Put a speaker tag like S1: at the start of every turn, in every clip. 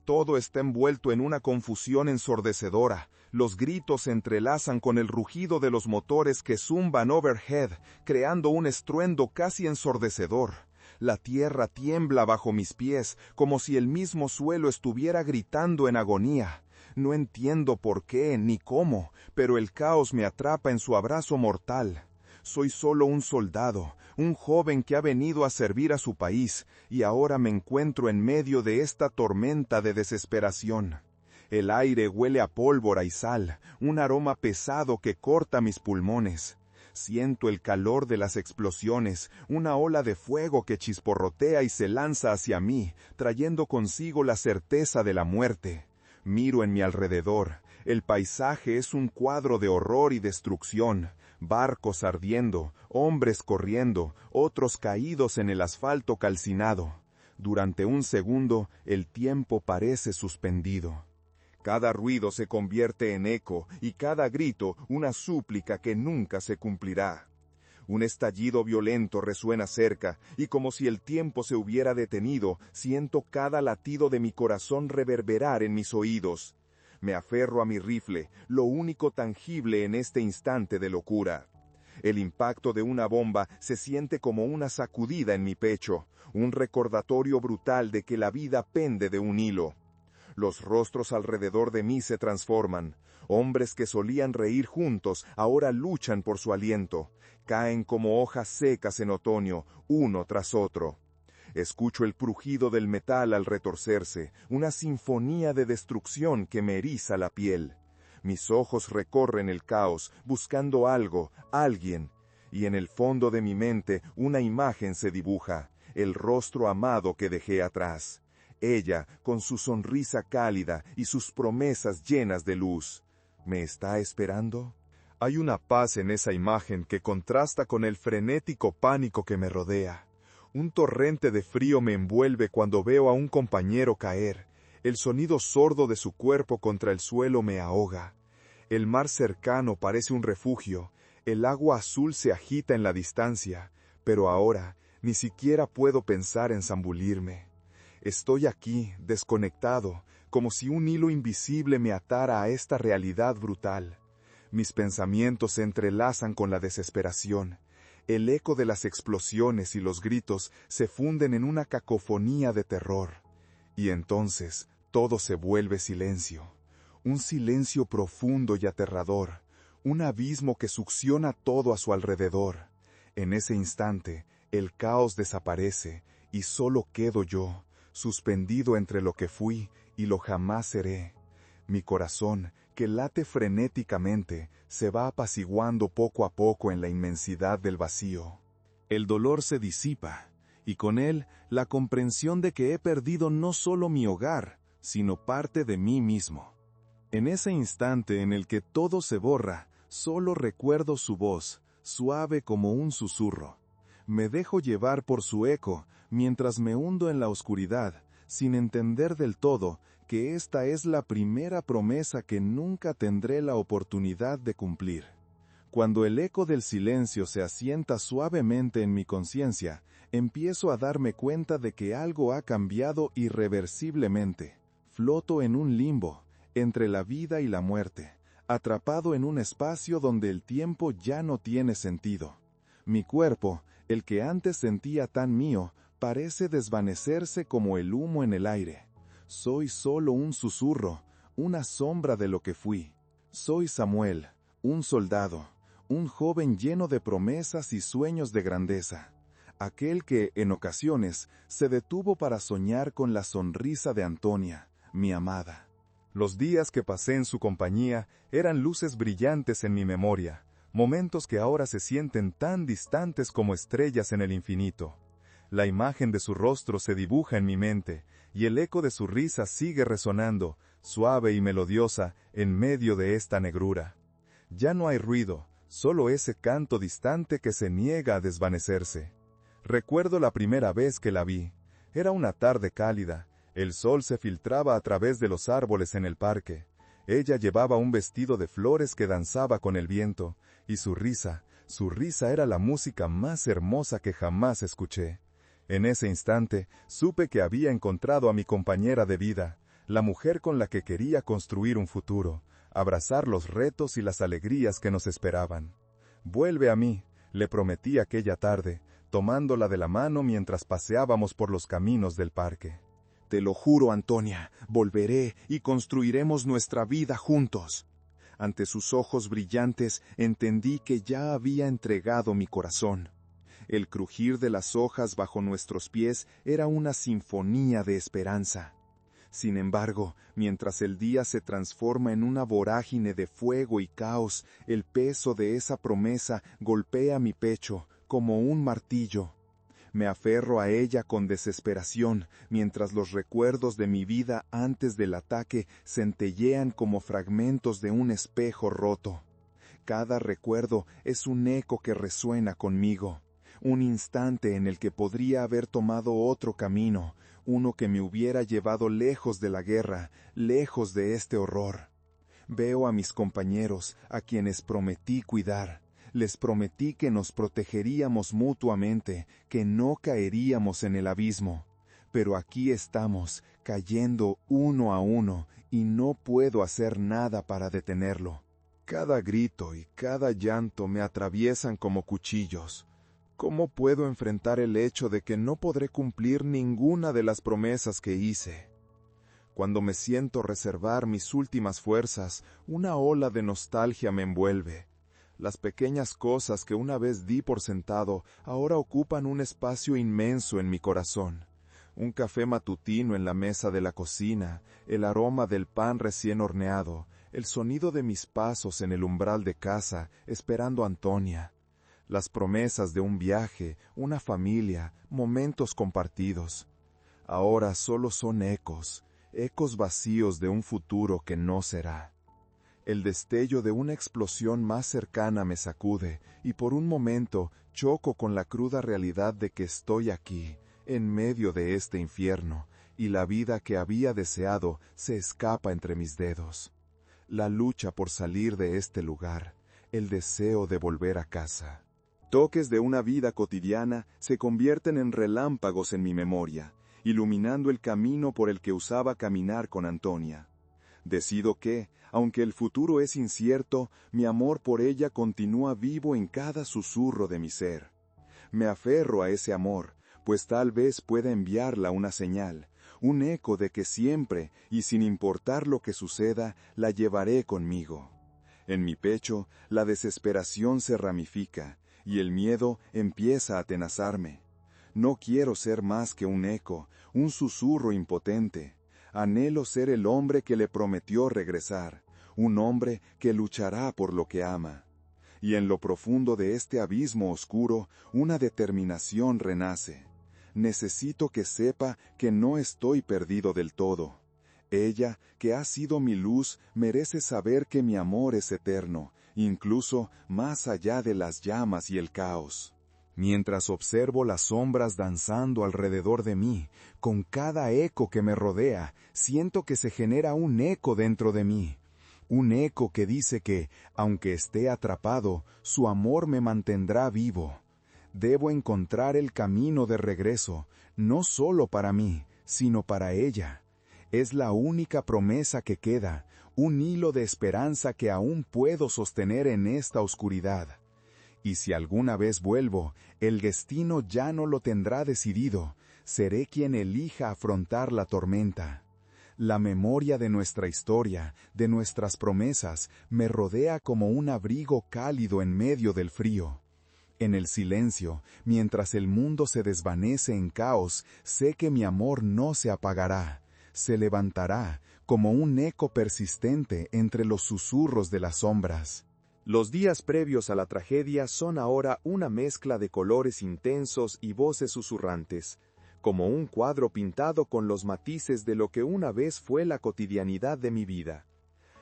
S1: todo está envuelto en una confusión ensordecedora. Los gritos se entrelazan con el rugido de los motores que zumban overhead, creando un estruendo casi ensordecedor. La tierra tiembla bajo mis pies, como si el mismo suelo estuviera gritando en agonía. No entiendo por qué ni cómo, pero el caos me atrapa en su abrazo mortal. Soy solo un soldado, un joven que ha venido a servir a su país, y ahora me encuentro en medio de esta tormenta de desesperación. El aire huele a pólvora y sal, un aroma pesado que corta mis pulmones. Siento el calor de las explosiones, una ola de fuego que chisporrotea y se lanza hacia mí, trayendo consigo la certeza de la muerte. Miro en mi alrededor. El paisaje es un cuadro de horror y destrucción. Barcos ardiendo, hombres corriendo, otros caídos en el asfalto calcinado. Durante un segundo, el tiempo parece suspendido. Cada ruido se convierte en eco y cada grito una súplica que nunca se cumplirá. Un estallido violento resuena cerca, y como si el tiempo se hubiera detenido, siento cada latido de mi corazón reverberar en mis oídos. Me aferro a mi rifle, lo único tangible en este instante de locura. El impacto de una bomba se siente como una sacudida en mi pecho, un recordatorio brutal de que la vida pende de un hilo. Los rostros alrededor de mí se transforman. Hombres que solían reír juntos ahora luchan por su aliento. Caen como hojas secas en otoño, uno tras otro. Escucho el crujido del metal al retorcerse, una sinfonía de destrucción que me eriza la piel. Mis ojos recorren el caos, buscando algo, alguien, y en el fondo de mi mente una imagen se dibuja, el rostro amado que dejé atrás. Ella, con su sonrisa cálida y sus promesas llenas de luz. ¿Me está esperando? Hay una paz en esa imagen que contrasta con el frenético pánico que me rodea. Un torrente de frío me envuelve cuando veo a un compañero caer. El sonido sordo de su cuerpo contra el suelo me ahoga. El mar cercano parece un refugio. El agua azul se agita en la distancia, pero ahora ni siquiera puedo pensar en zambullirme. Estoy aquí, desconectado, como si un hilo invisible me atara a esta realidad brutal. Mis pensamientos se entrelazan con la desesperación. El eco de las explosiones y los gritos se funden en una cacofonía de terror. Y entonces todo se vuelve silencio. Un silencio profundo y aterrador. Un abismo que succiona todo a su alrededor. En ese instante, el caos desaparece y solo quedo yo, suspendido entre lo que fui y lo jamás seré. Mi corazón, que late frenéticamente, se va apaciguando poco a poco en la inmensidad del vacío. El dolor se disipa, y con él la comprensión de que he perdido no solo mi hogar, sino parte de mí mismo. En ese instante en el que todo se borra, solo recuerdo su voz, suave como un susurro. Me dejo llevar por su eco, mientras me hundo en la oscuridad, sin entender del todo que esta es la primera promesa que nunca tendré la oportunidad de cumplir. Cuando el eco del silencio se asienta suavemente en mi conciencia, empiezo a darme cuenta de que algo ha cambiado irreversiblemente. Floto en un limbo, entre la vida y la muerte, atrapado en un espacio donde el tiempo ya no tiene sentido. Mi cuerpo, el que antes sentía tan mío, parece desvanecerse como el humo en el aire. Soy solo un susurro, una sombra de lo que fui. Soy Samuel, un soldado, un joven lleno de promesas y sueños de grandeza. Aquel que, en ocasiones, se detuvo para soñar con la sonrisa de Antonia, mi amada. Los días que pasé en su compañía eran luces brillantes en mi memoria, momentos que ahora se sienten tan distantes como estrellas en el infinito. La imagen de su rostro se dibuja en mi mente, y el eco de su risa sigue resonando, suave y melodiosa, en medio de esta negrura. Ya no hay ruido, solo ese canto distante que se niega a desvanecerse. Recuerdo la primera vez que la vi. Era una tarde cálida, el sol se filtraba a través de los árboles en el parque. Ella llevaba un vestido de flores que danzaba con el viento, y su risa era la música más hermosa que jamás escuché. En ese instante, supe que había encontrado a mi compañera de vida, la mujer con la que quería construir un futuro, abrazar los retos y las alegrías que nos esperaban. «Vuelve a mí», le prometí aquella tarde, tomándola de la mano mientras paseábamos por los caminos del parque. «Te lo juro, Antonia, volveré y construiremos nuestra vida juntos». Ante sus ojos brillantes entendí que ya había entregado mi corazón. El crujir de las hojas bajo nuestros pies era una sinfonía de esperanza. Sin embargo, mientras el día se transforma en una vorágine de fuego y caos, el peso de esa promesa golpea mi pecho como un martillo. Me aferro a ella con desesperación, mientras los recuerdos de mi vida antes del ataque centellean como fragmentos de un espejo roto. Cada recuerdo es un eco que resuena conmigo. Un instante en el que podría haber tomado otro camino, uno que me hubiera llevado lejos de la guerra, lejos de este horror. Veo a mis compañeros, a quienes prometí cuidar. Les prometí que nos protegeríamos mutuamente, que no caeríamos en el abismo. Pero aquí estamos, cayendo uno a uno, y no puedo hacer nada para detenerlo. Cada grito y cada llanto me atraviesan como cuchillos. ¿Cómo puedo enfrentar el hecho de que no podré cumplir ninguna de las promesas que hice? Cuando me siento reservar mis últimas fuerzas, una ola de nostalgia me envuelve. Las pequeñas cosas que una vez di por sentado ahora ocupan un espacio inmenso en mi corazón. Un café matutino en la mesa de la cocina, el aroma del pan recién horneado, el sonido de mis pasos en el umbral de casa, esperando a Antonia. Las promesas de un viaje, una familia, momentos compartidos. Ahora solo son ecos, ecos vacíos de un futuro que no será. El destello de una explosión más cercana me sacude, y por un momento choco con la cruda realidad de que estoy aquí, en medio de este infierno, y la vida que había deseado se escapa entre mis dedos. La lucha por salir de este lugar, el deseo de volver a casa. Toques de una vida cotidiana se convierten en relámpagos en mi memoria, iluminando el camino por el que usaba caminar con Antonia. Decido que, aunque el futuro es incierto, mi amor por ella continúa vivo en cada susurro de mi ser. Me aferro a ese amor, pues tal vez pueda enviarla una señal, un eco de que siempre, y sin importar lo que suceda, la llevaré conmigo. En mi pecho, la desesperación se ramifica, y el miedo empieza a atenazarme. No quiero ser más que un eco, un susurro impotente. Anhelo ser el hombre que le prometió regresar, un hombre que luchará por lo que ama. Y en lo profundo de este abismo oscuro, una determinación renace. Necesito que sepa que no estoy perdido del todo. Ella, que ha sido mi luz, merece saber que mi amor es eterno, incluso más allá de las llamas y el caos. Mientras observo las sombras danzando alrededor de mí, con cada eco que me rodea, siento que se genera un eco dentro de mí. Un eco que dice que, aunque esté atrapado, su amor me mantendrá vivo. Debo encontrar el camino de regreso, no solo para mí, sino para ella. Es la única promesa que queda, un hilo de esperanza que aún puedo sostener en esta oscuridad. Y si alguna vez vuelvo, el destino ya no lo tendrá decidido, seré quien elija afrontar la tormenta. La memoria de nuestra historia, de nuestras promesas, me rodea como un abrigo cálido en medio del frío. En el silencio, mientras el mundo se desvanece en caos, sé que mi amor no se apagará. Se levantará como un eco persistente entre los susurros de las sombras. Los días previos a la tragedia son ahora una mezcla de colores intensos y voces susurrantes, como un cuadro pintado con los matices de lo que una vez fue la cotidianidad de mi vida.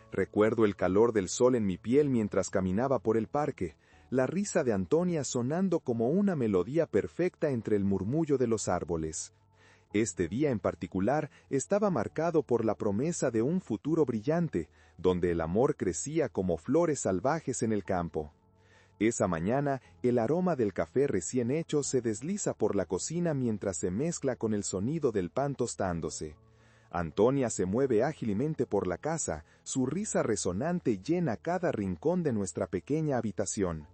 S1: Recuerdo el calor del sol en mi piel mientras caminaba por el parque, la risa de Antonia sonando como una melodía perfecta entre el murmullo de los árboles. Este día en particular estaba marcado por la promesa de un futuro brillante, donde el amor crecía como flores salvajes en el campo. Esa mañana, el aroma del café recién hecho se desliza por la cocina mientras se mezcla con el sonido del pan tostándose. Antonia se mueve ágilmente por la casa, su risa resonante llena cada rincón de nuestra pequeña habitación.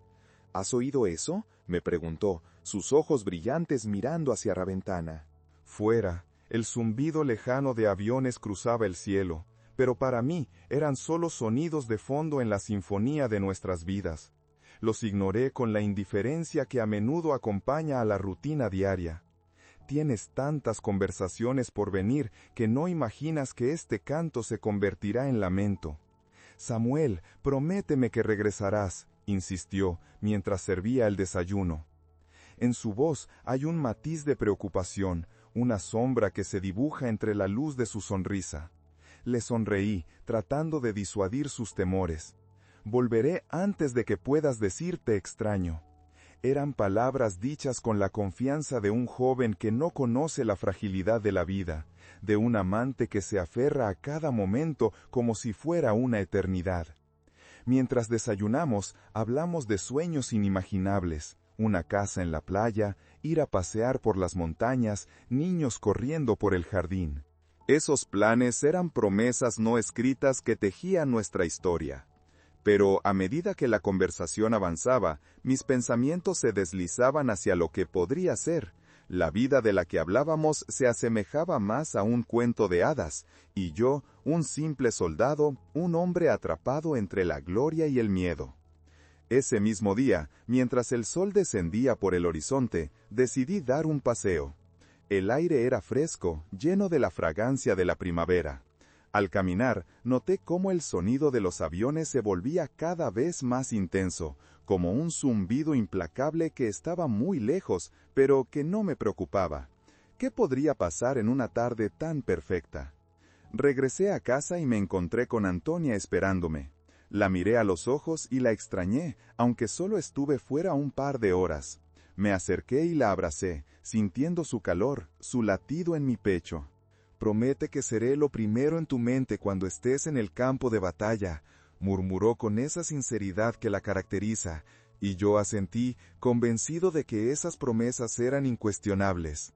S1: ¿Has oído eso?, me preguntó, sus ojos brillantes mirando hacia la ventana. Fuera, el zumbido lejano de aviones cruzaba el cielo, pero para mí eran solo sonidos de fondo en la sinfonía de nuestras vidas. Los ignoré con la indiferencia que a menudo acompaña a la rutina diaria. Tienes tantas conversaciones por venir que no imaginas que este canto se convertirá en lamento. Samuel, prométeme que regresarás, insistió, mientras servía el desayuno. En su voz hay un matiz de preocupación, una sombra que se dibuja entre la luz de su sonrisa. Le sonreí, tratando de disuadir sus temores. Volveré antes de que puedas decirte extraño. Eran palabras dichas con la confianza de un joven que no conoce la fragilidad de la vida, de un amante que se aferra a cada momento como si fuera una eternidad. Mientras desayunamos, hablamos de sueños inimaginables, una casa en la playa, ir a pasear por las montañas, niños corriendo por el jardín. Esos planes eran promesas no escritas que tejían nuestra historia. Pero a medida que la conversación avanzaba, mis pensamientos se deslizaban hacia lo que podría ser. La vida de la que hablábamos se asemejaba más a un cuento de hadas, y yo, un simple soldado, un hombre atrapado entre la gloria y el miedo. Ese mismo día, mientras el sol descendía por el horizonte, decidí dar un paseo. El aire era fresco, lleno de la fragancia de la primavera. Al caminar, noté cómo el sonido de los aviones se volvía cada vez más intenso, como un zumbido implacable que estaba muy lejos, pero que no me preocupaba. ¿Qué podría pasar en una tarde tan perfecta? Regresé a casa y me encontré con Antonia esperándome. La miré a los ojos y la extrañé, aunque solo estuve fuera un par de horas. Me acerqué y la abracé, sintiendo su calor, su latido en mi pecho. «Promete que seré lo primero en tu mente cuando estés en el campo de batalla», murmuró con esa sinceridad que la caracteriza, y yo asentí, convencido de que esas promesas eran incuestionables.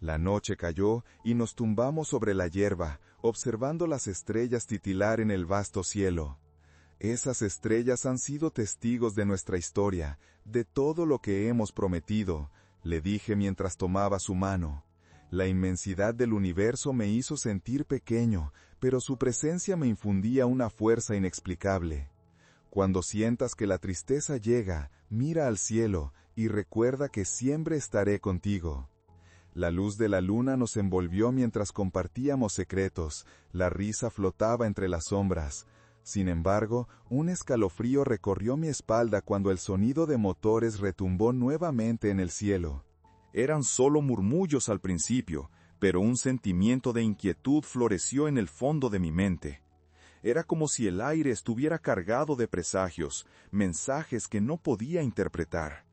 S1: La noche cayó y nos tumbamos sobre la hierba, observando las estrellas titilar en el vasto cielo. Esas estrellas han sido testigos de nuestra historia, de todo lo que hemos prometido, le dije mientras tomaba su mano. La inmensidad del universo me hizo sentir pequeño, pero su presencia me infundía una fuerza inexplicable. Cuando sientas que la tristeza llega, mira al cielo y recuerda que siempre estaré contigo. La luz de la luna nos envolvió mientras compartíamos secretos, la risa flotaba entre las sombras. Sin embargo, un escalofrío recorrió mi espalda cuando el sonido de motores retumbó nuevamente en el cielo. Eran solo murmullos al principio, pero un sentimiento de inquietud floreció en el fondo de mi mente. Era como si el aire estuviera cargado de presagios, mensajes que no podía interpretar.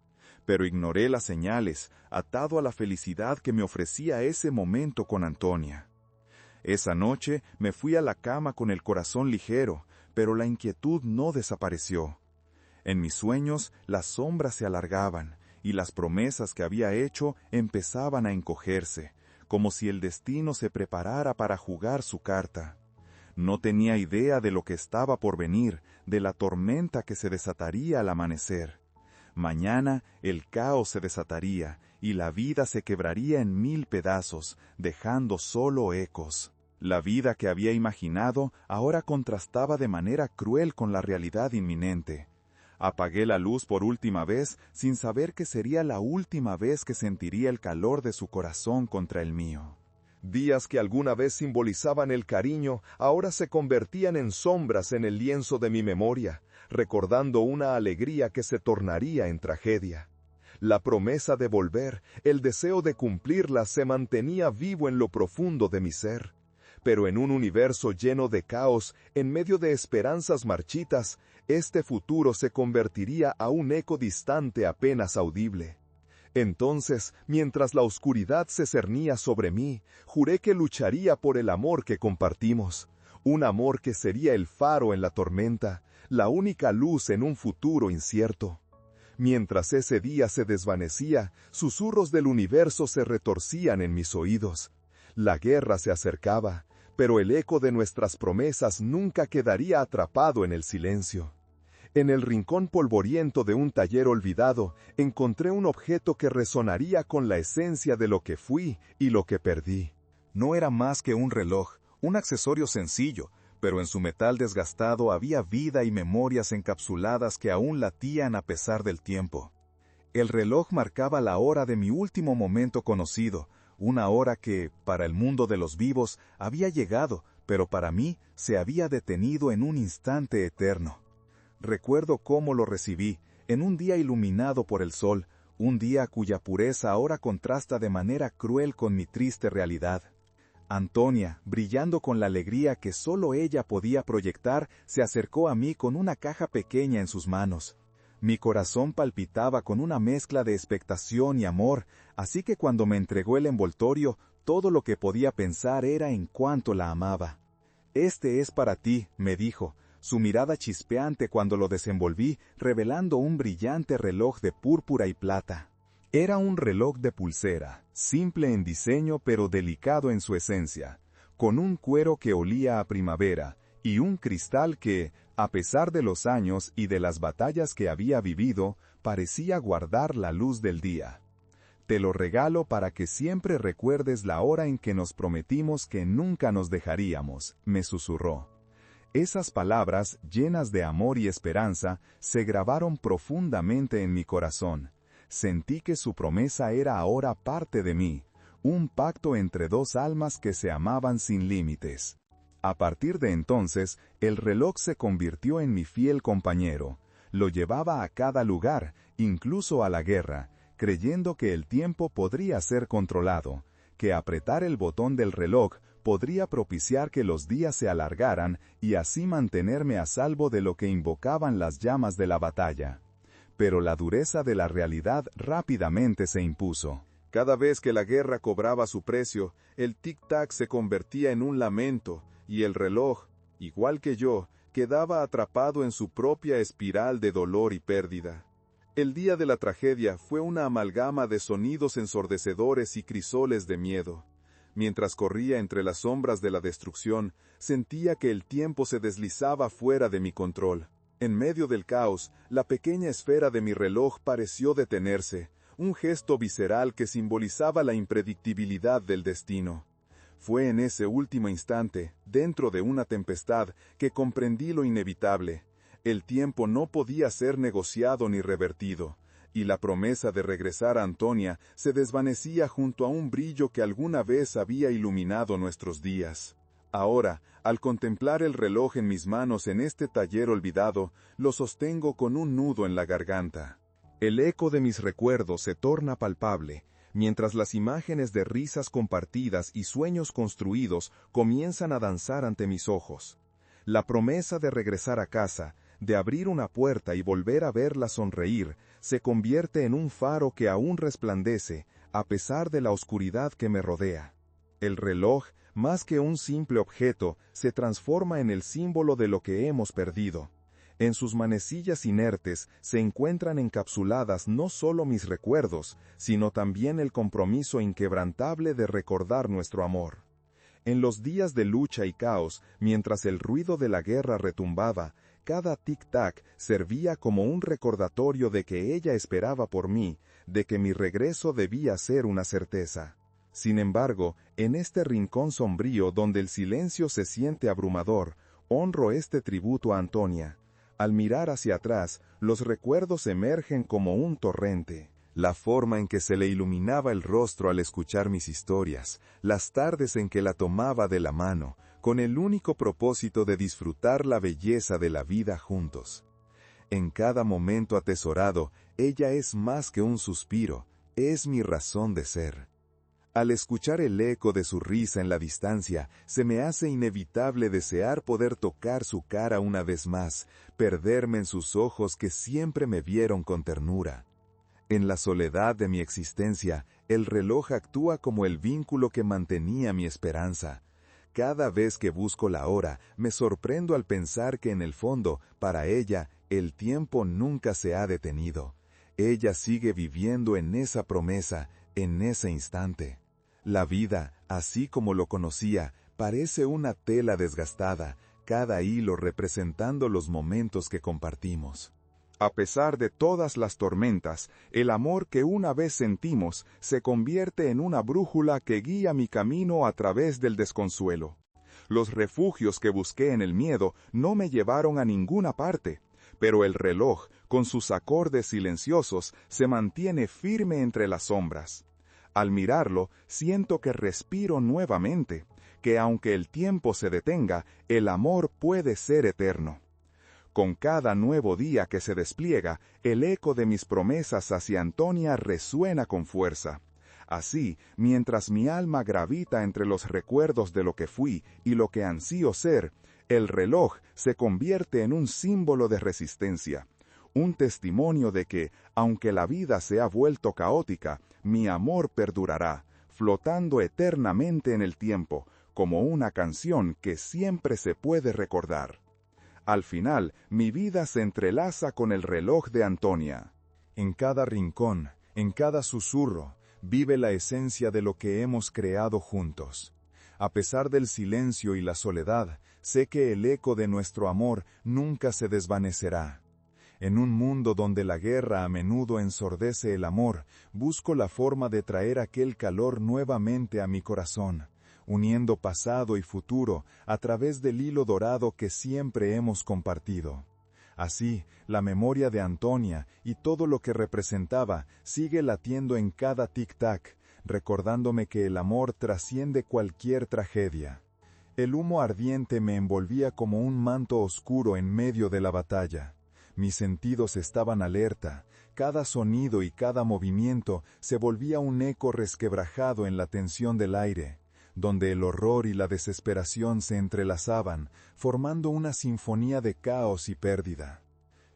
S1: Pero ignoré las señales, atado a la felicidad que me ofrecía ese momento con Antonia. Esa noche me fui a la cama con el corazón ligero, pero la inquietud no desapareció. En mis sueños las sombras se alargaban, y las promesas que había hecho empezaban a encogerse, como si el destino se preparara para jugar su carta. No tenía idea de lo que estaba por venir, de la tormenta que se desataría al amanecer. Mañana el caos se desataría, y la vida se quebraría en 1000 pedazos, dejando solo ecos. La vida que había imaginado ahora contrastaba de manera cruel con la realidad inminente. Apagué la luz por última vez, sin saber que sería la última vez que sentiría el calor de su corazón contra el mío. Días que alguna vez simbolizaban el cariño, ahora se convertían en sombras en el lienzo de mi memoria, recordando una alegría que se tornaría en tragedia. La promesa de volver, el deseo de cumplirla se mantenía vivo en lo profundo de mi ser. Pero en un universo lleno de caos, en medio de esperanzas marchitas, este futuro se convertiría a un eco distante apenas audible. Entonces, mientras la oscuridad se cernía sobre mí, juré que lucharía por el amor que compartimos, un amor que sería el faro en la tormenta, la única luz en un futuro incierto. Mientras ese día se desvanecía, susurros del universo se retorcían en mis oídos. La guerra se acercaba. pero el eco de nuestras promesas nunca quedaría atrapado en el silencio. En el rincón polvoriento de un taller olvidado, encontré un objeto que resonaría con la esencia de lo que fui y lo que perdí. No era más que un reloj, un accesorio sencillo, pero en su metal desgastado había vida y memorias encapsuladas que aún latían a pesar del tiempo. El reloj marcaba la hora de mi último momento conocido, una hora que, para el mundo de los vivos, había llegado, pero para mí se había detenido en un instante eterno. Recuerdo cómo lo recibí, en un día iluminado por el sol, un día cuya pureza ahora contrasta de manera cruel con mi triste realidad. Antonia, brillando con la alegría que solo ella podía proyectar, se acercó a mí con una caja pequeña en sus manos. Mi corazón palpitaba con una mezcla de expectación y amor, así que cuando me entregó el envoltorio, todo lo que podía pensar era en cuánto la amaba. «Este es para ti», me dijo, su mirada chispeante cuando lo desenvolví, revelando un brillante reloj de púrpura y plata. Era un reloj de pulsera, simple en diseño pero delicado en su esencia, con un cuero que olía a primavera, y un cristal que, a pesar de los años y de las batallas que había vivido, parecía guardar la luz del día. «Te lo regalo para que siempre recuerdes la hora en que nos prometimos que nunca nos dejaríamos», me susurró. Esas palabras, llenas de amor y esperanza, se grabaron profundamente en mi corazón. Sentí que su promesa era ahora parte de mí, un pacto entre dos almas que se amaban sin límites. A partir de entonces, el reloj se convirtió en mi fiel compañero. Lo llevaba a cada lugar, incluso a la guerra, creyendo que el tiempo podría ser controlado, que apretar el botón del reloj podría propiciar que los días se alargaran y así mantenerme a salvo de lo que invocaban las llamas de la batalla. Pero la dureza de la realidad rápidamente se impuso. Cada vez que la guerra cobraba su precio, el tic-tac se convertía en un lamento, y el reloj, igual que yo, quedaba atrapado en su propia espiral de dolor y pérdida. El día de la tragedia fue una amalgama de sonidos ensordecedores y crisoles de miedo. Mientras corría entre las sombras de la destrucción, sentía que el tiempo se deslizaba fuera de mi control. En medio del caos, la pequeña esfera de mi reloj pareció detenerse, un gesto visceral que simbolizaba la impredictibilidad del destino. Fue en ese último instante, dentro de una tempestad, que comprendí lo inevitable. El tiempo no podía ser negociado ni revertido, y la promesa de regresar a Antonia se desvanecía junto a un brillo que alguna vez había iluminado nuestros días. Ahora, al contemplar el reloj en mis manos en este taller olvidado, lo sostengo con un nudo en la garganta. El eco de mis recuerdos se torna palpable, mientras las imágenes de risas compartidas y sueños construidos comienzan a danzar ante mis ojos. La promesa de regresar a casa, de abrir una puerta y volver a verla sonreír, se convierte en un faro que aún resplandece, a pesar de la oscuridad que me rodea. El reloj, más que un simple objeto, se transforma en el símbolo de lo que hemos perdido. En sus manecillas inertes se encuentran encapsuladas no solo mis recuerdos, sino también el compromiso inquebrantable de recordar nuestro amor. En los días de lucha y caos, mientras el ruido de la guerra retumbaba, cada tic-tac servía como un recordatorio de que ella esperaba por mí, de que mi regreso debía ser una certeza. Sin embargo, en este rincón sombrío donde el silencio se siente abrumador, honro este tributo a Antonia. Al mirar hacia atrás, los recuerdos emergen como un torrente. La forma en que se le iluminaba el rostro al escuchar mis historias, las tardes en que la tomaba de la mano, con el único propósito de disfrutar la belleza de la vida juntos. En cada momento atesorado, ella es más que un suspiro, es mi razón de ser. Al escuchar el eco de su risa en la distancia, se me hace inevitable desear poder tocar su cara una vez más, perderme en sus ojos que siempre me vieron con ternura. En la soledad de mi existencia, el reloj actúa como el vínculo que mantenía mi esperanza. Cada vez que busco la hora, me sorprendo al pensar que en el fondo, para ella, el tiempo nunca se ha detenido. Ella sigue viviendo en esa promesa, en ese instante. La vida, así como lo conocía, Parece una tela desgastada, cada hilo representando los momentos que compartimos. A pesar de todas las tormentas, el amor que una vez sentimos se convierte en una brújula que guía mi camino a través del desconsuelo. Los refugios que busqué en el miedo no me llevaron a ninguna parte, pero el reloj, con sus acordes silenciosos, se mantiene firme entre las sombras. Al mirarlo, siento que respiro nuevamente, que aunque el tiempo se detenga, el amor puede ser eterno. Con cada nuevo día que se despliega, el eco de mis promesas hacia Antonia resuena con fuerza. Así, mientras mi alma gravita entre los recuerdos de lo que fui y lo que ansío ser, el reloj se convierte en un símbolo de resistencia, un testimonio de que, aunque la vida se ha vuelto caótica, mi amor perdurará, flotando eternamente en el tiempo, como una canción que siempre se puede recordar. Al final, mi vida se entrelaza con el reloj de Antonia. En cada rincón, en cada susurro, vive la esencia de lo que hemos creado juntos. A pesar del silencio y la soledad, sé que el eco de nuestro amor nunca se desvanecerá. En un mundo donde la guerra a menudo ensordece el amor, busco la forma de traer aquel calor nuevamente a mi corazón, uniendo pasado y futuro a través del hilo dorado que siempre hemos compartido. Así, la memoria de Antonia y todo lo que representaba sigue latiendo en cada tic-tac, recordándome que el amor trasciende cualquier tragedia. El humo ardiente me envolvía como un manto oscuro en medio de la batalla. Mis sentidos estaban alerta, cada sonido y cada movimiento se volvía un eco resquebrajado en la tensión del aire, donde el horror y la desesperación se entrelazaban, formando una sinfonía de caos y pérdida.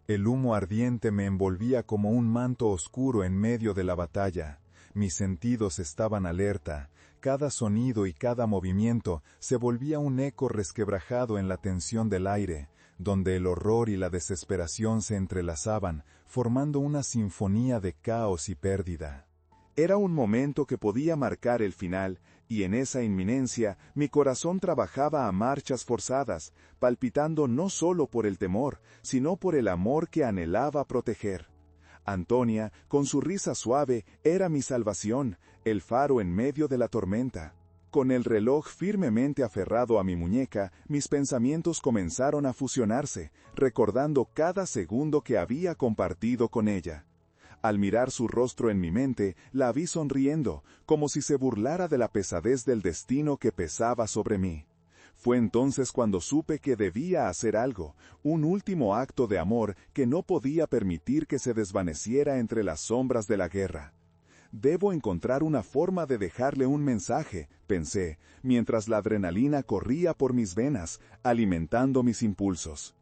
S1: El humo ardiente me envolvía como un manto oscuro en medio de la batalla. Mis sentidos estaban alerta, cada sonido y cada movimiento se volvía un eco resquebrajado en la tensión del aire, donde el horror y la desesperación se entrelazaban, formando una sinfonía de caos y pérdida. Era un momento que podía marcar el final, y en esa inminencia mi corazón trabajaba a marchas forzadas, palpitando no solo por el temor, sino por el amor que anhelaba proteger. Antonia, con su risa suave, era mi salvación, el faro en medio de la tormenta. Con el reloj firmemente aferrado a mi muñeca, mis pensamientos comenzaron a fusionarse, recordando cada segundo que había compartido con ella. Al mirar su rostro en mi mente, la vi sonriendo, como si se burlara de la pesadez del destino que pesaba sobre mí. Fue entonces cuando supe que debía hacer algo, un último acto de amor que no podía permitir que se desvaneciera entre las sombras de la guerra. Debo encontrar una forma de dejarle un mensaje, pensé, mientras la adrenalina corría por mis venas, alimentando mis impulsos.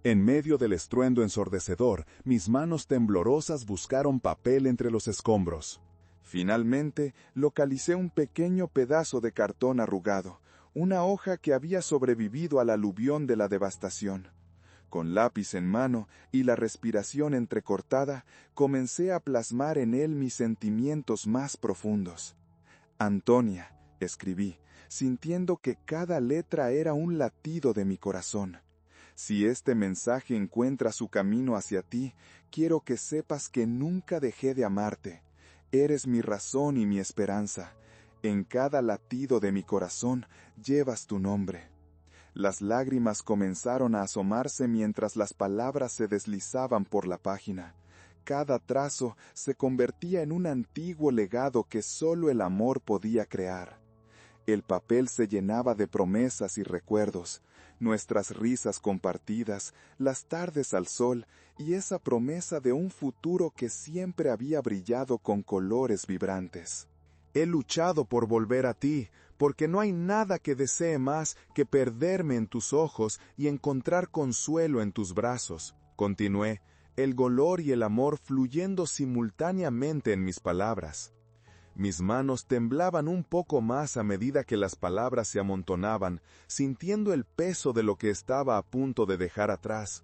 S1: En medio del estruendo ensordecedor, mis manos temblorosas buscaron papel entre los escombros. Finalmente, localicé un pequeño pedazo de cartón arrugado, una hoja que había sobrevivido al aluvión de la devastación. Con lápiz en mano y la respiración entrecortada, comencé a plasmar en él mis sentimientos más profundos. Antonia, escribí, sintiendo que cada letra era un latido de mi corazón. Si este mensaje encuentra su camino hacia ti, quiero que sepas que nunca dejé de amarte. Eres mi razón y mi esperanza. En cada latido de mi corazón llevas tu nombre. Las lágrimas comenzaron a asomarse mientras las palabras se deslizaban por la página. Cada trazo se convertía en un antiguo legado que solo el amor podía crear. El papel se llenaba de promesas y recuerdos, nuestras risas compartidas, las tardes al sol y esa promesa de un futuro que siempre había brillado con colores vibrantes. He luchado por volver a ti, porque no hay nada que desee más que perderme en tus ojos y encontrar consuelo en tus brazos. Continué, el dolor y el amor fluyendo simultáneamente en mis palabras. Mis manos temblaban un poco más a medida que las palabras se amontonaban, sintiendo el peso de lo que estaba a punto de dejar atrás.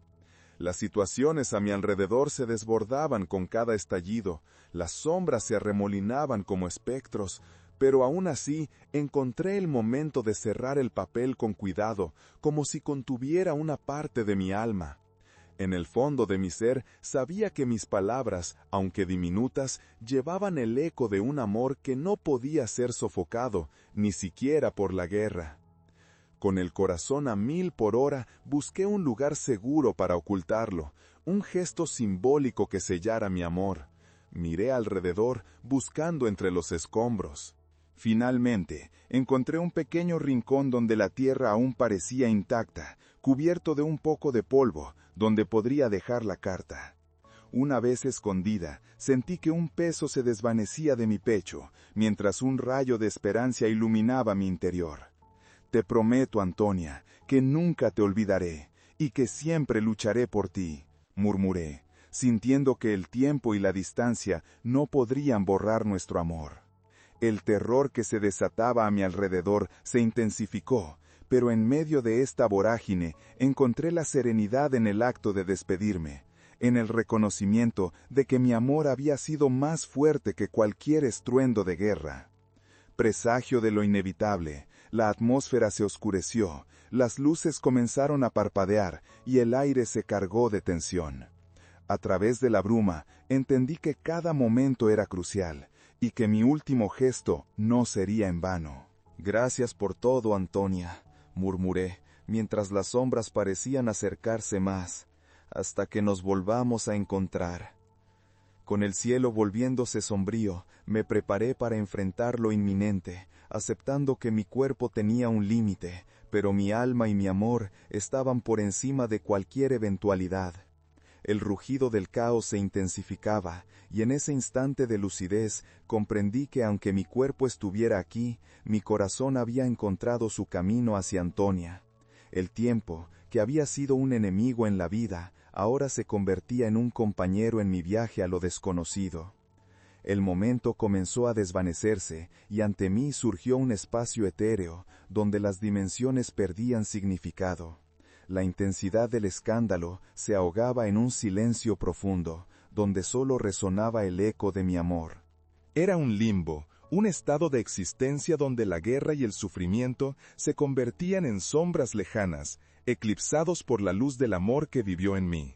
S1: Las situaciones a mi alrededor se desbordaban con cada estallido, las sombras se arremolinaban como espectros, Pero aún así, encontré el momento de cerrar el papel con cuidado, como si contuviera una parte de mi alma. En el fondo de mi ser sabía que mis palabras, aunque diminutas, llevaban el eco de un amor que no podía ser sofocado, ni siquiera por la guerra. Con el corazón a 1000 por hora, busqué un lugar seguro para ocultarlo, un gesto simbólico que sellara mi amor. Miré alrededor, buscando entre los escombros. Finalmente, encontré un pequeño rincón donde la tierra aún parecía intacta, cubierto de un poco de polvo, donde podría dejar la carta. Una vez escondida, sentí que un peso se desvanecía de mi pecho, mientras un rayo de esperanza iluminaba mi interior. Te prometo, Antonia, que nunca te olvidaré, y que siempre lucharé por ti, murmuré, sintiendo que el tiempo y la distancia no podrían borrar nuestro amor. El terror que se desataba a mi alrededor se intensificó, pero en medio de esta vorágine encontré la serenidad en el acto de despedirme, en el reconocimiento de que mi amor había sido más fuerte que cualquier estruendo de guerra. Presagio de lo inevitable, la atmósfera se oscureció, las luces comenzaron a parpadear y el aire se cargó de tensión. A través de la bruma, entendí que cada momento era crucial, y que mi último gesto no sería en vano. Gracias por todo, Antonia, murmuré, mientras las sombras parecían acercarse más, hasta que nos volvamos a encontrar. Con el cielo volviéndose sombrío, me preparé para enfrentar lo inminente, aceptando que mi cuerpo tenía un límite, pero mi alma y mi amor estaban por encima de cualquier eventualidad. El rugido del caos se intensificaba, y en ese instante de lucidez comprendí que aunque mi cuerpo estuviera aquí, mi corazón había encontrado su camino hacia Antonia. El tiempo, que había sido un enemigo en la vida, ahora se convertía en un compañero en mi viaje a lo desconocido. El momento comenzó a desvanecerse, y ante mí surgió un espacio etéreo, donde las dimensiones perdían significado. La intensidad del escándalo se ahogaba en un silencio profundo, donde solo resonaba el eco de mi amor. Era un limbo, un estado de existencia donde la guerra y el sufrimiento se convertían en sombras lejanas, eclipsados por la luz del amor que vivió en mí.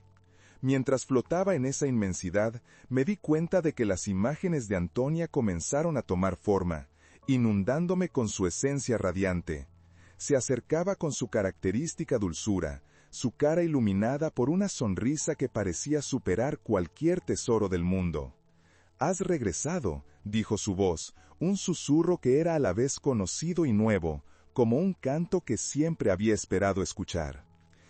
S1: Mientras flotaba en esa inmensidad, me di cuenta de que las imágenes de Antonia comenzaron a tomar forma, inundándome con su esencia radiante. Se acercaba con su característica dulzura, su cara iluminada por una sonrisa que parecía superar cualquier tesoro del mundo. «Has regresado», dijo su voz, un susurro que era a la vez conocido y nuevo, como un canto que siempre había esperado escuchar.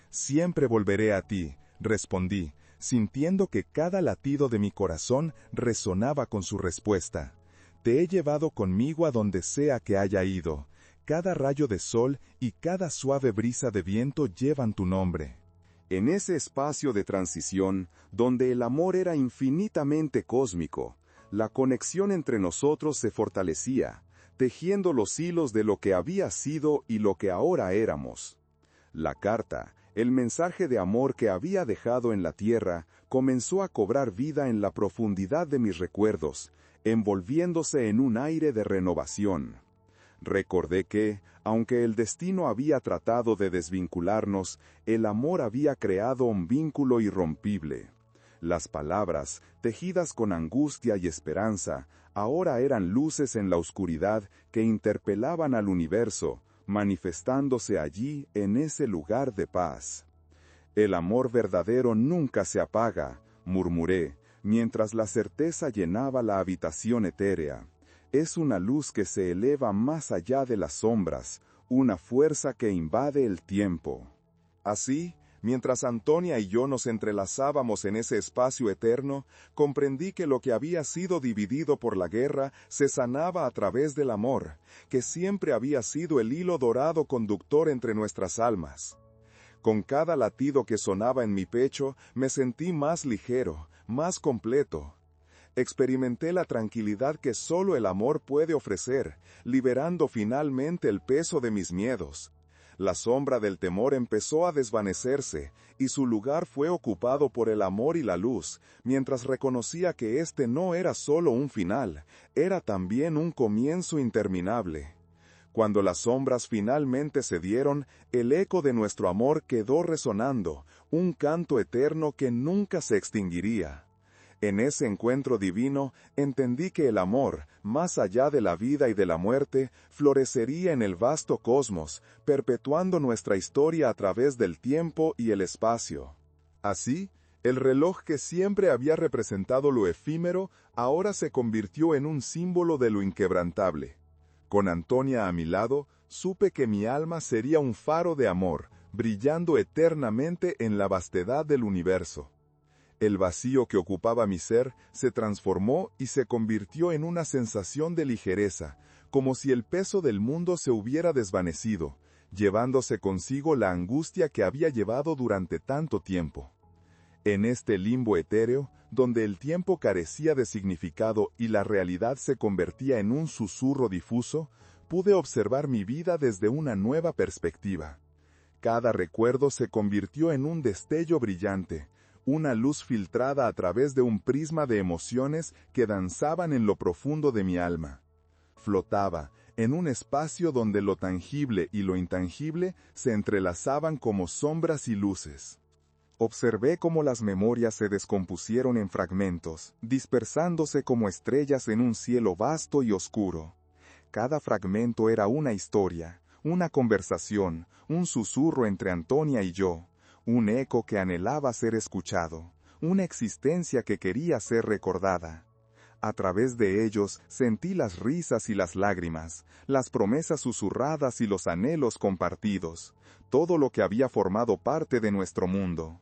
S1: «Siempre volveré a ti», respondí, sintiendo que cada latido de mi corazón resonaba con su respuesta. «Te he llevado conmigo a donde sea que haya ido. Cada rayo de sol y cada suave brisa de viento llevan tu nombre». En ese espacio de transición, donde el amor era infinitamente cósmico, la conexión entre nosotros se fortalecía, tejiendo los hilos de lo que había sido y lo que ahora éramos. La carta, el mensaje de amor que había dejado en la tierra, comenzó a cobrar vida en la profundidad de mis recuerdos, envolviéndose en un aire de renovación. Recordé que, aunque el destino había tratado de desvincularnos, el amor había creado un vínculo irrompible. Las palabras, tejidas con angustia y esperanza, ahora eran luces en la oscuridad que interpelaban al universo, manifestándose allí en ese lugar de paz. «El amor verdadero nunca se apaga», murmuré, mientras la certeza llenaba la habitación etérea. «Es una luz que se eleva más allá de las sombras, una fuerza que invade el tiempo». Así, mientras Antonia y yo nos entrelazábamos en ese espacio eterno, comprendí que lo que había sido dividido por la guerra se sanaba a través del amor, que siempre había sido el hilo dorado conductor entre nuestras almas. Con cada latido que sonaba en mi pecho, me sentí más ligero, más completo. Experimenté la tranquilidad que solo el amor puede ofrecer, liberando finalmente el peso de mis miedos. La sombra del temor empezó a desvanecerse, y su lugar fue ocupado por el amor y la luz, mientras reconocía que este no era solo un final, era también un comienzo interminable. Cuando las sombras finalmente cedieron, el eco de nuestro amor quedó resonando, un canto eterno que nunca se extinguiría. En ese encuentro divino, entendí que el amor, más allá de la vida y de la muerte, florecería en el vasto cosmos, perpetuando nuestra historia a través del tiempo y el espacio. Así, el reloj que siempre había representado lo efímero, ahora se convirtió en un símbolo de lo inquebrantable. Con Antonia a mi lado, supe que mi alma sería un faro de amor, brillando eternamente en la vastedad del universo. El vacío que ocupaba mi ser se transformó y se convirtió en una sensación de ligereza, como si el peso del mundo se hubiera desvanecido, llevándose consigo la angustia que había llevado durante tanto tiempo. En este limbo etéreo, donde el tiempo carecía de significado y la realidad se convertía en un susurro difuso, pude observar mi vida desde una nueva perspectiva. Cada recuerdo se convirtió en un destello brillante, una luz filtrada a través de un prisma de emociones que danzaban en lo profundo de mi alma. Flotaba, en un espacio donde lo tangible y lo intangible se entrelazaban como sombras y luces. Observé cómo las memorias se descompusieron en fragmentos, dispersándose como estrellas en un cielo vasto y oscuro. Cada fragmento era una historia, una conversación, un susurro entre Antonia y yo, un eco que anhelaba ser escuchado, una existencia que quería ser recordada. A través de ellos sentí las risas y las lágrimas, las promesas susurradas y los anhelos compartidos, todo lo que había formado parte de nuestro mundo.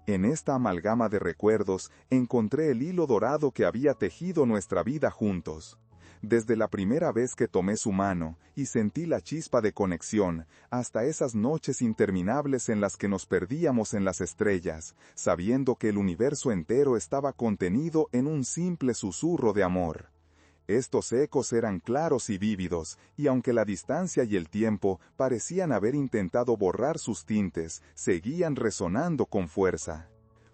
S1: En esta amalgama de recuerdos encontré el hilo dorado que había tejido nuestra vida juntos. Desde la primera vez que tomé su mano y sentí la chispa de conexión, hasta esas noches interminables en las que nos perdíamos en las estrellas, sabiendo que el universo entero estaba contenido en un simple susurro de amor. Estos ecos eran claros y vívidos, y aunque la distancia y el tiempo parecían haber intentado borrar sus tintes, seguían resonando con fuerza.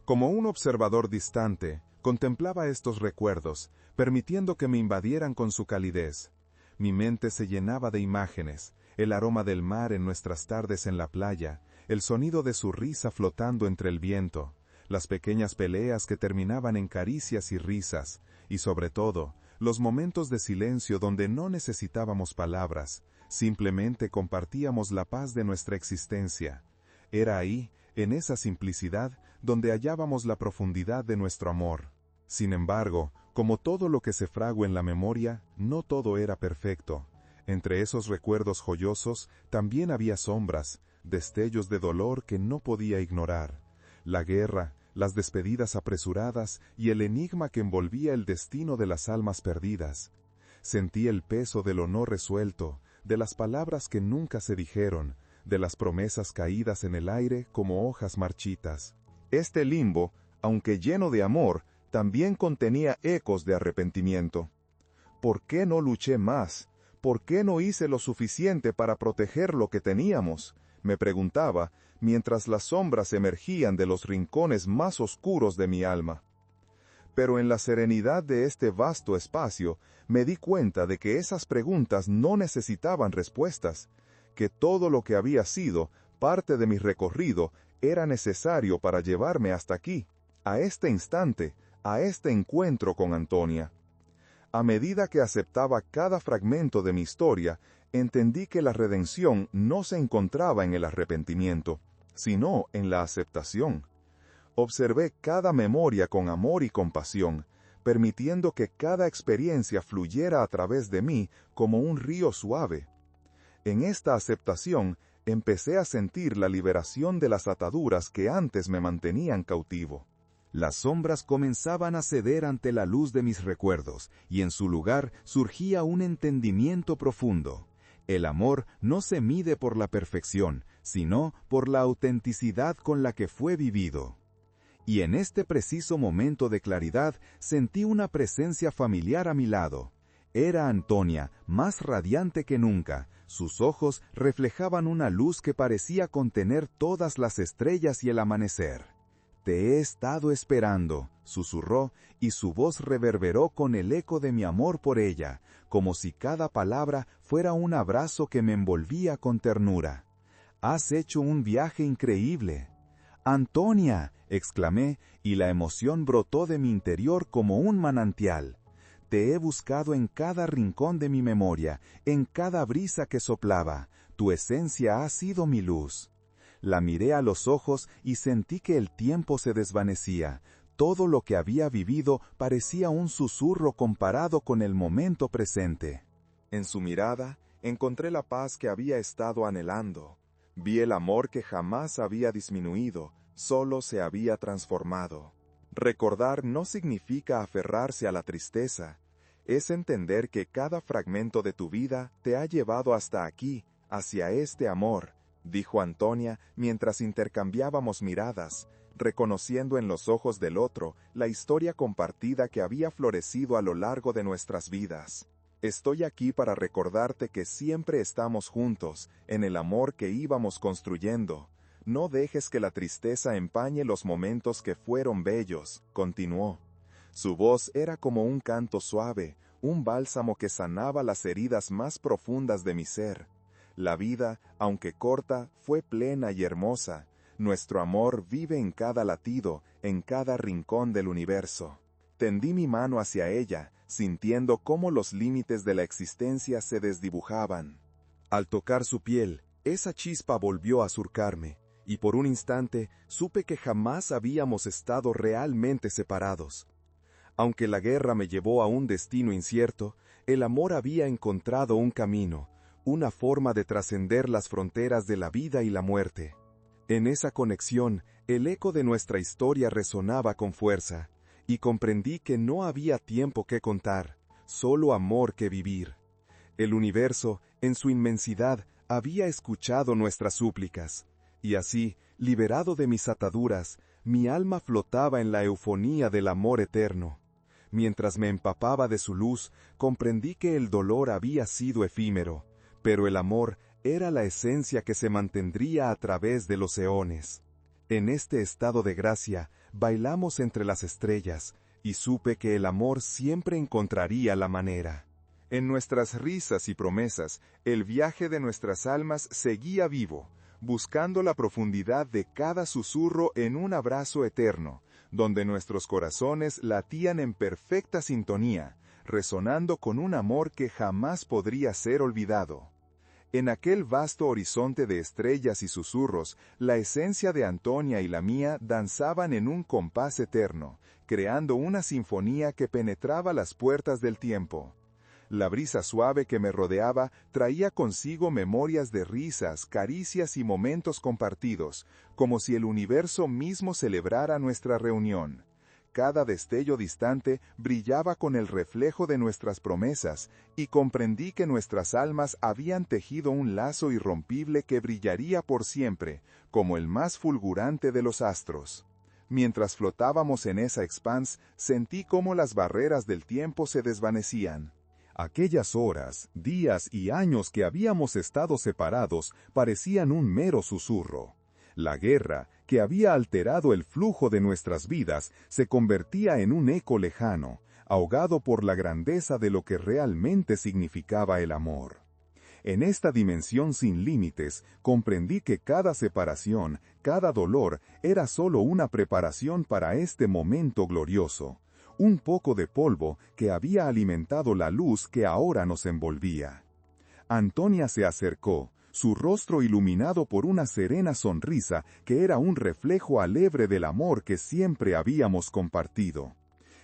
S1: Como un observador distante, contemplaba estos recuerdos, permitiendo que me invadieran con su calidez. Mi mente se llenaba de imágenes, el aroma del mar en nuestras tardes en la playa, el sonido de su risa flotando entre el viento, las pequeñas peleas que terminaban en caricias y risas, y sobre todo, los momentos de silencio donde no necesitábamos palabras, simplemente compartíamos la paz de nuestra existencia. Era ahí, en esa simplicidad, donde hallábamos la profundidad de nuestro amor. Sin embargo, como todo lo que se fragua en la memoria, no todo era perfecto. Entre esos recuerdos joyosos también había sombras, destellos de dolor que no podía ignorar. La guerra, las despedidas apresuradas y el enigma que envolvía el destino de las almas perdidas. Sentí el peso de lo no resuelto, de las palabras que nunca se dijeron, de las promesas caídas en el aire como hojas marchitas. Este limbo, aunque lleno de amor, también contenía ecos de arrepentimiento. ¿Por qué no luché más? ¿Por qué no hice lo suficiente para proteger lo que teníamos? Me preguntaba, mientras las sombras emergían de los rincones más oscuros de mi alma. Pero en la serenidad de este vasto espacio, me di cuenta de que esas preguntas no necesitaban respuestas, que todo lo que había sido, parte de mi recorrido, era necesario para llevarme hasta aquí, a este instante, a este encuentro con Antonia. A medida que aceptaba cada fragmento de mi historia, entendí que la redención no se encontraba en el arrepentimiento, sino en la aceptación. Observé cada memoria con amor y compasión, permitiendo que cada experiencia fluyera a través de mí como un río suave. En esta aceptación, empecé a sentir la liberación de las ataduras que antes me mantenían cautivo. Las sombras comenzaban a ceder ante la luz de mis recuerdos, y en su lugar surgía un entendimiento profundo. El amor no se mide por la perfección, sino por la autenticidad con la que fue vivido. Y en este preciso momento de claridad sentí una presencia familiar a mi lado. Era Antonia, más radiante que nunca. Sus ojos reflejaban una luz que parecía contener todas las estrellas y el amanecer. «Te he estado esperando», susurró, y su voz reverberó con el eco de mi amor por ella, como si cada palabra fuera un abrazo que me envolvía con ternura. «Has hecho un viaje increíble». «¡Antonia!», exclamé, y la emoción brotó de mi interior como un manantial. «Te he buscado en cada rincón de mi memoria, en cada brisa que soplaba. Tu esencia ha sido mi luz». La miré a los ojos y sentí que el tiempo se desvanecía. Todo lo que había vivido parecía un susurro comparado con el momento presente. En su mirada encontré la paz que había estado anhelando. Vi el amor que jamás había disminuido, solo se había transformado. Recordar no significa aferrarse a la tristeza. Es entender que cada fragmento de tu vida te ha llevado hasta aquí, hacia este amor, dijo Antonia mientras intercambiábamos miradas, reconociendo en los ojos del otro la historia compartida que había florecido a lo largo de nuestras vidas. Estoy aquí para recordarte que siempre estamos juntos, en el amor que íbamos construyendo. No dejes que la tristeza empañe los momentos que fueron bellos, continuó. Su voz era como un canto suave, un bálsamo que sanaba las heridas más profundas de mi ser. La vida, aunque corta, fue plena y hermosa. Nuestro amor vive en cada latido, en cada rincón del universo. Tendí mi mano hacia ella, sintiendo cómo los límites de la existencia se desdibujaban. Al tocar su piel, esa chispa volvió a surcarme, y por un instante supe que jamás habíamos estado realmente separados. Aunque la guerra me llevó a un destino incierto, el amor había encontrado un camino, una forma de trascender las fronteras de la vida y la muerte. En esa conexión, el eco de nuestra historia resonaba con fuerza, y comprendí que no había tiempo que contar, solo amor que vivir. El universo, en su inmensidad, había escuchado nuestras súplicas, y así, liberado de mis ataduras, mi alma flotaba en la eufonía del amor eterno. Mientras me empapaba de su luz, comprendí que el dolor había sido efímero, pero el amor era la esencia que se mantendría a través de los eones. En este estado de gracia, bailamos entre las estrellas, y supe que el amor siempre encontraría la manera. En nuestras risas y promesas, el viaje de nuestras almas seguía vivo, buscando la profundidad de cada susurro en un abrazo eterno, donde nuestros corazones latían en perfecta sintonía, resonando con un amor que jamás podría ser olvidado. En aquel vasto horizonte de estrellas y susurros, la esencia de Antonia y la mía danzaban en un compás eterno, creando una sinfonía que penetraba las puertas del tiempo. La brisa suave que me rodeaba traía consigo memorias de risas, caricias y momentos compartidos, como si el universo mismo celebrara nuestra reunión. Cada destello distante brillaba con el reflejo de nuestras promesas, y comprendí que nuestras almas habían tejido un lazo irrompible que brillaría por siempre, como el más fulgurante de los astros. Mientras flotábamos en esa expanse, sentí cómo las barreras del tiempo se desvanecían. Aquellas horas, días y años que habíamos estado separados parecían un mero susurro. La guerra, que había alterado el flujo de nuestras vidas, se convertía en un eco lejano, ahogado por la grandeza de lo que realmente significaba el amor. En esta dimensión sin límites, comprendí que cada separación, cada dolor, era solo una preparación para este momento glorioso. Un poco de polvo que había alimentado la luz que ahora nos envolvía. Antonia se acercó, su rostro iluminado por una serena sonrisa que era un reflejo alegre del amor que siempre habíamos compartido.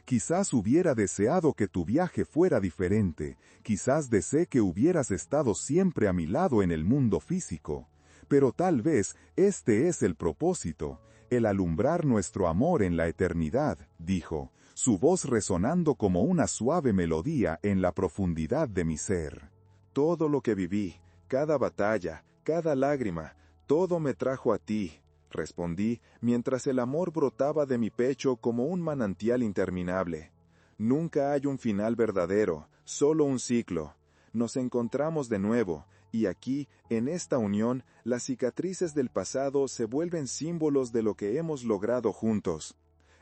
S1: Quizás hubiera deseado que tu viaje fuera diferente, quizás deseé que hubieras estado siempre a mi lado en el mundo físico, pero tal vez este es el propósito, el alumbrar nuestro amor en la eternidad, dijo, su voz resonando como una suave melodía en la profundidad de mi ser. Todo lo que viví, cada batalla, cada lágrima, todo me trajo a ti, respondí, mientras el amor brotaba de mi pecho como un manantial interminable. Nunca hay un final verdadero, solo un ciclo. Nos encontramos de nuevo, y aquí, en esta unión, las cicatrices del pasado se vuelven símbolos de lo que hemos logrado juntos.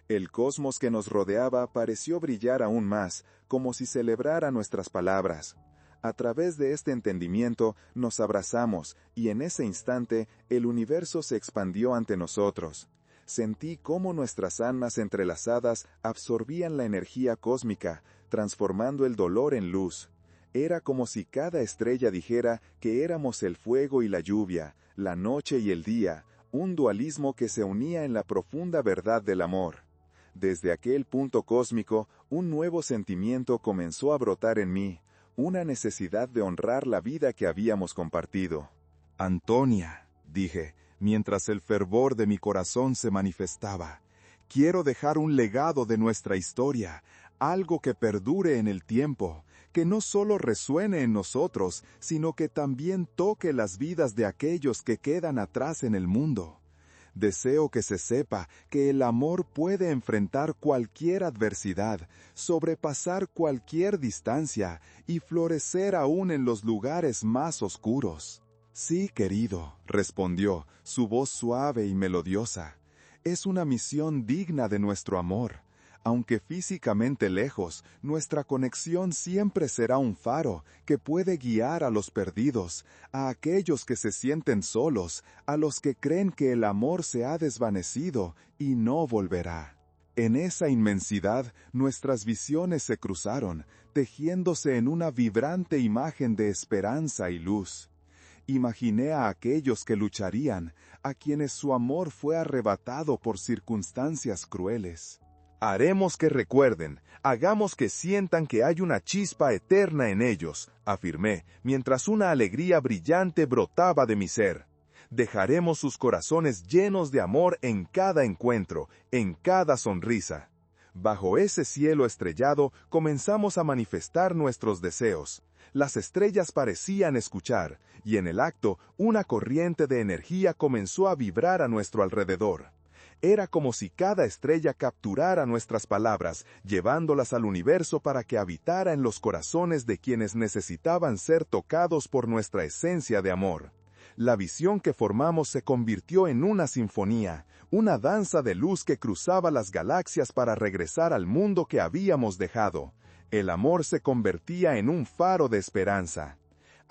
S1: El cosmos que nos rodeaba pareció brillar aún más, como si celebrara nuestras palabras. A través de este entendimiento nos abrazamos, y en ese instante el universo se expandió ante nosotros. Sentí cómo nuestras almas entrelazadas absorbían la energía cósmica, transformando el dolor en luz. Era como si cada estrella dijera que éramos el fuego y la lluvia, la noche y el día, un dualismo que se unía en la profunda verdad del amor. Desde aquel punto cósmico, un nuevo sentimiento comenzó a brotar en mí, una necesidad de honrar la vida que habíamos compartido. Antonia, dije, mientras el fervor de mi corazón se manifestaba, quiero dejar un legado de nuestra historia, algo que perdure en el tiempo, que no solo resuene en nosotros, sino que también toque las vidas de aquellos que quedan atrás en el mundo. Deseo que se sepa que el amor puede enfrentar cualquier adversidad, sobrepasar cualquier distancia y florecer aún en los lugares más oscuros. Sí, querido, respondió, su voz suave y melodiosa. Es una misión digna de nuestro amor. Aunque físicamente lejos, nuestra conexión siempre será un faro que puede guiar a los perdidos, a aquellos que se sienten solos, a los que creen que el amor se ha desvanecido y no volverá. En esa inmensidad, nuestras visiones se cruzaron, tejiéndose en una vibrante imagen de esperanza y luz. Imaginé a aquellos que lucharían, a quienes su amor fue arrebatado por circunstancias crueles. Haremos que recuerden, hagamos que sientan que hay una chispa eterna en ellos, afirmé, mientras una alegría brillante brotaba de mi ser. Dejaremos sus corazones llenos de amor en cada encuentro, en cada sonrisa. Bajo ese cielo estrellado comenzamos a manifestar nuestros deseos. Las estrellas parecían escuchar, y en el acto, una corriente de energía comenzó a vibrar a nuestro alrededor. Era como si cada estrella capturara nuestras palabras, llevándolas al universo para que habitara en los corazones de quienes necesitaban ser tocados por nuestra esencia de amor. La visión que formamos se convirtió en una sinfonía, una danza de luz que cruzaba las galaxias para regresar al mundo que habíamos dejado. El amor se convertía en un faro de esperanza.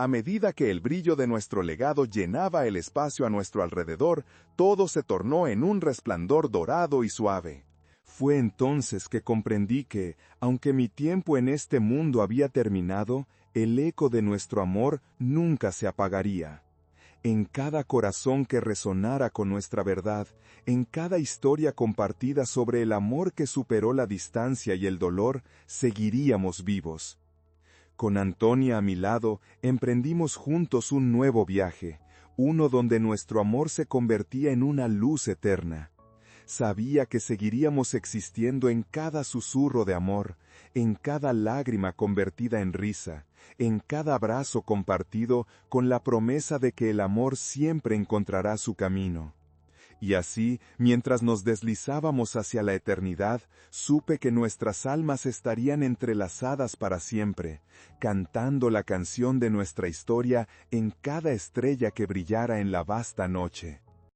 S1: A medida que el brillo de nuestro legado llenaba el espacio a nuestro alrededor, todo se tornó en un resplandor dorado y suave. Fue entonces que comprendí que, aunque mi tiempo en este mundo había terminado, el eco de nuestro amor nunca se apagaría. En cada corazón que resonara con nuestra verdad, en cada historia compartida sobre el amor que superó la distancia y el dolor, seguiríamos vivos. Con Antonia a mi lado, emprendimos juntos un nuevo viaje, uno donde nuestro amor se convertía en una luz eterna. Sabía que seguiríamos existiendo en cada susurro de amor, en cada lágrima convertida en risa, en cada abrazo compartido con la promesa de que el amor siempre encontrará su camino. Y así, mientras nos deslizábamos hacia la eternidad, supe que nuestras almas estarían entrelazadas para siempre, cantando la canción de nuestra historia en cada estrella que brillara en la vasta noche.